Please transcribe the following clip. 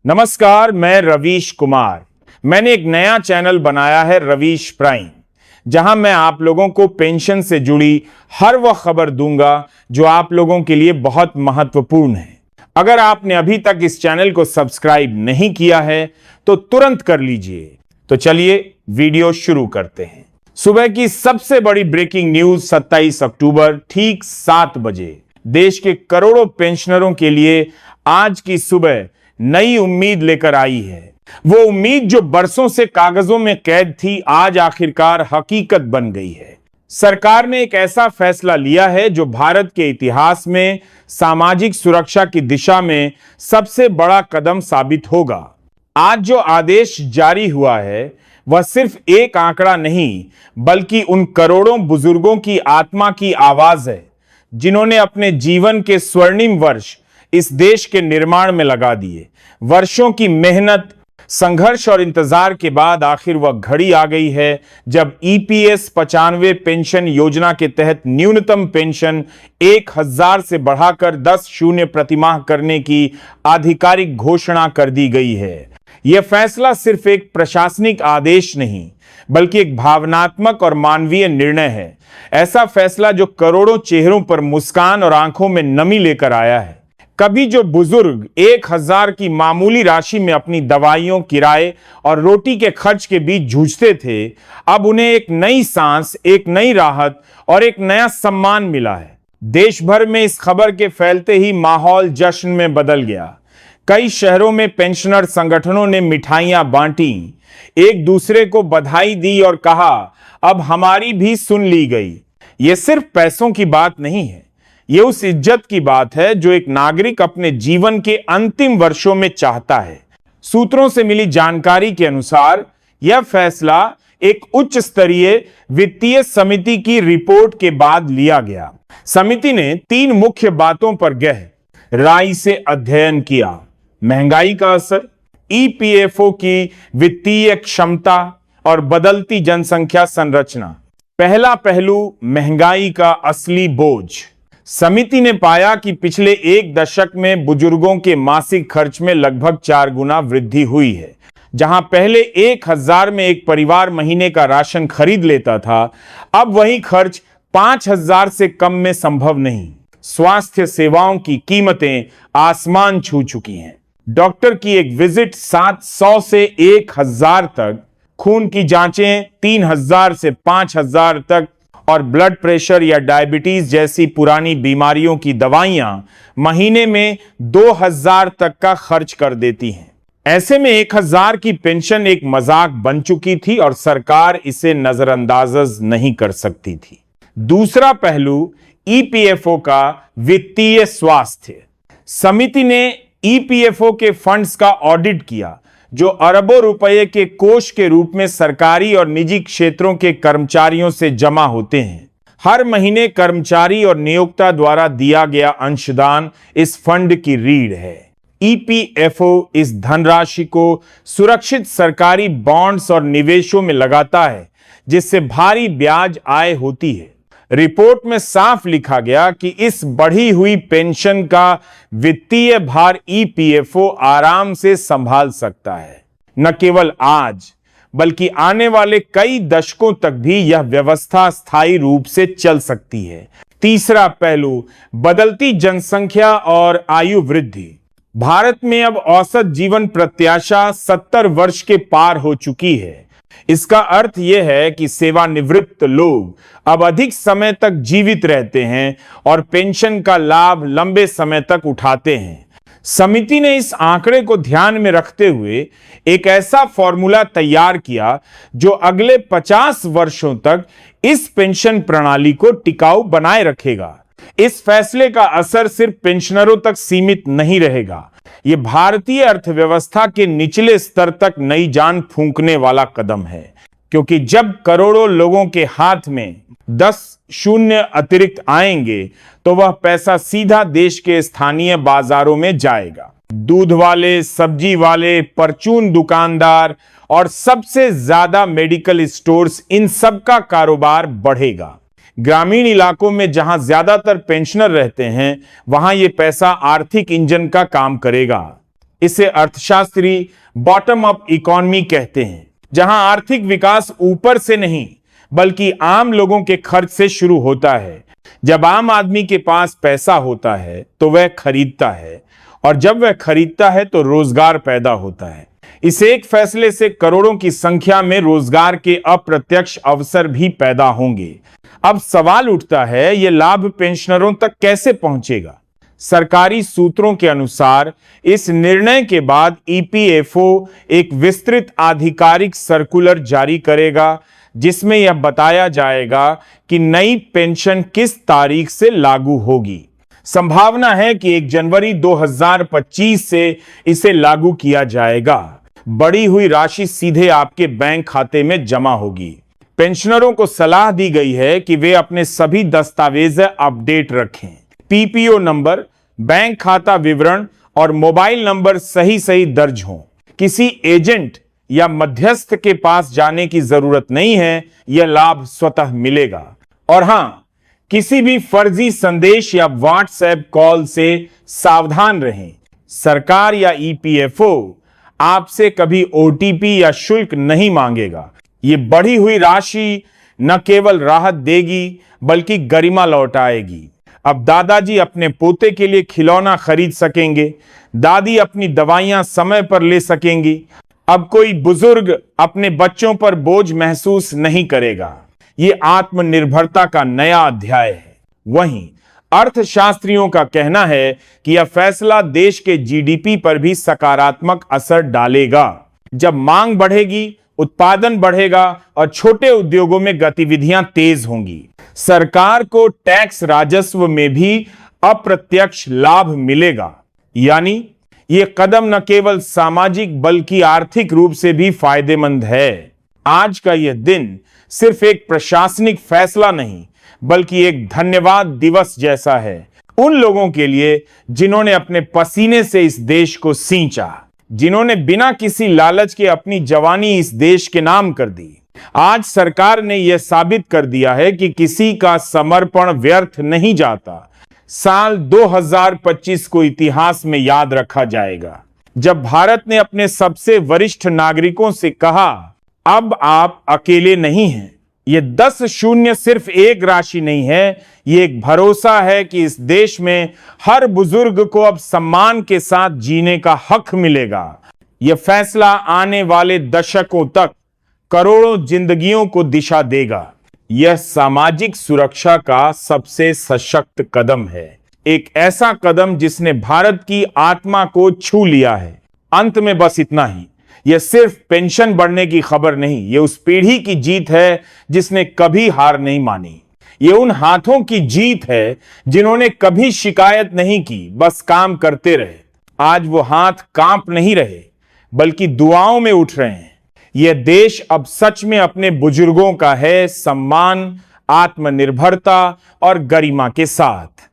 नमस्कार, मैं रवीश कुमार। मैंने एक नया चैनल बनाया है रवीश प्राइम, जहां मैं आप लोगों को पेंशन से जुड़ी हर वह खबर दूंगा जो आप लोगों के लिए बहुत महत्वपूर्ण है। अगर आपने अभी तक इस चैनल को सब्सक्राइब नहीं किया है तो तुरंत कर लीजिए। तो चलिए वीडियो शुरू करते हैं। सुबह की सबसे बड़ी ब्रेकिंग न्यूज 27 अक्टूबर ठीक 7 बजे देश के करोड़ों पेंशनरों के लिए आज की सुबह नई उम्मीद लेकर आई है। वो उम्मीद जो बरसों से कागजों में कैद थी, आज आखिरकार हकीकत बन गई है। सरकार ने एक ऐसा फैसला लिया है जो भारत के इतिहास में सामाजिक सुरक्षा की दिशा में सबसे बड़ा कदम साबित होगा। आज जो आदेश जारी हुआ है वह सिर्फ एक आंकड़ा नहीं, बल्कि उन करोड़ों बुजुर्गों की आत्मा की आवाज है जिन्होंने अपने जीवन के स्वर्णिम वर्ष इस देश के निर्माण में लगा दिए। वर्षों की मेहनत, संघर्ष और इंतजार के बाद आखिर वह घड़ी आ गई है जब ईपीएस 95 पेंशन योजना के तहत न्यूनतम पेंशन 1000 से बढ़ाकर 10 शून्य प्रतिमाह करने की आधिकारिक घोषणा कर दी गई है। यह फैसला सिर्फ एक प्रशासनिक आदेश नहीं, बल्कि एक भावनात्मक और मानवीय निर्णय है। ऐसा फैसला जो करोड़ों चेहरों पर मुस्कान और आंखों में नमी लेकर आया है। कभी जो बुजुर्ग 1000 की मामूली राशि में अपनी दवाइयों, किराए और रोटी के खर्च के बीच जूझते थे, अब उन्हें एक नई सांस, एक नई राहत और एक नया सम्मान मिला है। देश भर में इस खबर के फैलते ही माहौल जश्न में बदल गया। कई शहरों में पेंशनर संगठनों ने मिठाइयां बांटी, एक दूसरे को बधाई दी और कहा, अब हमारी भी सुन ली गई। यह सिर्फ पैसों की बात नहीं है, यह उस इज्जत की बात है जो एक नागरिक अपने जीवन के अंतिम वर्षों में चाहता है। सूत्रों से मिली जानकारी के अनुसार यह फैसला एक उच्च स्तरीय वित्तीय समिति की रिपोर्ट के बाद लिया गया। समिति ने 3 मुख्य बातों पर गहराई से अध्ययन किया: महंगाई का असर, ईपीएफओ की वित्तीय क्षमता और बदलती जनसंख्या संरचना। पहला पहलू, महंगाई का असली बोझ। समिति ने पाया कि पिछले 1 दशक में बुजुर्गों के मासिक खर्च में लगभग 4 गुना वृद्धि हुई है। जहां पहले 1000 में एक परिवार महीने का राशन खरीद लेता था, अब वही खर्च 5000 से कम में संभव नहीं। स्वास्थ्य सेवाओं की कीमतें आसमान छू चुकी हैं। डॉक्टर की एक विजिट 700 से 1000 तक, खून की जांचें 3000 से 5000 तक और ब्लड प्रेशर या डायबिटीज जैसी पुरानी बीमारियों की दवाइयां महीने में 2000 तक का खर्च कर देती हैं। ऐसे में 1000 की पेंशन एक मजाक बन चुकी थी और सरकार इसे नजरअंदाज नहीं कर सकती थी। दूसरा पहलू, ईपीएफओ का वित्तीय स्वास्थ्य। समिति ने ईपीएफओ के फंड्स का ऑडिट किया, जो अरबों रुपए के कोष के रूप में सरकारी और निजी क्षेत्रों के कर्मचारियों से जमा होते हैं। हर महीने कर्मचारी और नियोक्ता द्वारा दिया गया अंशदान इस फंड की रीढ़ है। ईपीएफओ इस धनराशि को सुरक्षित सरकारी बॉन्ड्स और निवेशों में लगाता है, जिससे भारी ब्याज आय होती है। रिपोर्ट में साफ लिखा गया कि इस बढ़ी हुई पेंशन का वित्तीय भार ईपीएफओ आराम से संभाल सकता है। न केवल आज, बल्कि आने वाले कई दशकों तक भी यह व्यवस्था स्थायी रूप से चल सकती है। तीसरा पहलू, बदलती जनसंख्या और आयु वृद्धि। भारत में अब औसत जीवन प्रत्याशा 70 वर्ष के पार हो चुकी है। इसका अर्थ यह है कि सेवानिवृत्त लोग अब अधिक समय तक जीवित रहते हैं और पेंशन का लाभ लंबे समय तक उठाते हैं। समिति ने इस आंकड़े को ध्यान में रखते हुए एक ऐसा फॉर्मूला तैयार किया जो अगले 50 वर्षों तक इस पेंशन प्रणाली को टिकाऊ बनाए रखेगा। इस फैसले का असर सिर्फ पेंशनरों तक सीमित नहीं रहेगा, यह भारतीय अर्थव्यवस्था के निचले स्तर तक नई जान फूंकने वाला कदम है। क्योंकि जब करोड़ों लोगों के हाथ में 10 शून्य अतिरिक्त आएंगे, तो वह पैसा सीधा देश के स्थानीय बाजारों में जाएगा। दूध वाले, सब्जी वाले, परचून दुकानदार और सबसे ज्यादा मेडिकल स्टोर्स, इन सब का कारोबार बढ़ेगा। ग्रामीण इलाकों में जहां ज्यादातर पेंशनर रहते हैं, वहां यह पैसा आर्थिक इंजन का काम करेगा। इसे अर्थशास्त्री बॉटम अप इकोनॉमी कहते हैं, जहां आर्थिक विकास ऊपर से नहीं बल्कि आम लोगों के खर्च से शुरू होता है। जब आम आदमी के पास पैसा होता है तो वह खरीदता है, और जब वह खरीदता है तो रोजगार पैदा होता है। इस एक फैसले से करोड़ों की संख्या में रोजगार के अप्रत्यक्ष अवसर भी पैदा होंगे। अब सवाल उठता है, यह लाभ पेंशनरों तक कैसे पहुंचेगा? सरकारी सूत्रों के अनुसार इस निर्णय के बाद ईपीएफओ एक विस्तृत आधिकारिक सर्कुलर जारी करेगा, जिसमें यह बताया जाएगा कि नई पेंशन किस तारीख से लागू होगी। संभावना है कि 1 जनवरी 2025 से इसे लागू किया जाएगा। बढ़ी हुई राशि सीधे आपके बैंक खाते में जमा होगी। पेंशनरों को सलाह दी गई है कि वे अपने सभी दस्तावेज अपडेट रखें। पीपीओ नंबर, बैंक खाता विवरण और मोबाइल नंबर सही दर्ज हों। किसी एजेंट या मध्यस्थ के पास जाने की जरूरत नहीं है, यह लाभ स्वतः मिलेगा। और हां, किसी भी फर्जी संदेश या व्हाट्सएप कॉल से सावधान रहें। सरकार या ईपीएफओ आपसे कभी ओटीपी या शुल्क नहीं मांगेगा। ये बढ़ी हुई राशि न केवल राहत देगी बल्कि गरिमा लौटाएगी। अब दादाजी अपने पोते के लिए खिलौना खरीद सकेंगे, दादी अपनी दवाइयां समय पर ले सकेंगी। अब कोई बुजुर्ग अपने बच्चों पर बोझ महसूस नहीं करेगा। ये आत्मनिर्भरता का नया अध्याय है। वहीं अर्थशास्त्रियों का कहना है कि यह फैसला देश के जीडीपी पर भी सकारात्मक असर डालेगा। जब मांग बढ़ेगी, उत्पादन बढ़ेगा और छोटे उद्योगों में गतिविधियां तेज होंगी। सरकार को टैक्स राजस्व में भी अप्रत्यक्ष लाभ मिलेगा। यानी यह कदम न केवल सामाजिक बल्कि आर्थिक रूप से भी फायदेमंद है। आज का यह दिन सिर्फ एक प्रशासनिक फैसला नहीं बल्कि एक धन्यवाद दिवस जैसा है उन लोगों के लिए जिन्होंने अपने पसीने से इस देश को सींचा, जिन्होंने बिना किसी लालच के अपनी जवानी इस देश के नाम कर दी। आज सरकार ने यह साबित कर दिया है कि किसी का समर्पण व्यर्थ नहीं जाता। साल 2025 को इतिहास में याद रखा जाएगा, जब भारत ने अपने सबसे वरिष्ठ नागरिकों से कहा, अब आप अकेले नहीं हैं। यह 10 शून्य सिर्फ एक राशि नहीं है, यह एक भरोसा है कि इस देश में हर बुजुर्ग को अब सम्मान के साथ जीने का हक मिलेगा। यह फैसला आने वाले दशकों तक करोड़ों जिंदगियों को दिशा देगा। यह सामाजिक सुरक्षा का सबसे सशक्त कदम है, एक ऐसा कदम जिसने भारत की आत्मा को छू लिया है। अंत में बस इतना ही, यह सिर्फ पेंशन बढ़ने की खबर नहीं, यह उस पीढ़ी की जीत है जिसने कभी हार नहीं मानी। यह उन हाथों की जीत है जिन्होंने कभी शिकायत नहीं की, बस काम करते रहे। आज वो हाथ कांप नहीं रहे बल्कि दुआओं में उठ रहे हैं। यह देश अब सच में अपने बुजुर्गों का है, सम्मान, आत्मनिर्भरता और गरिमा के साथ।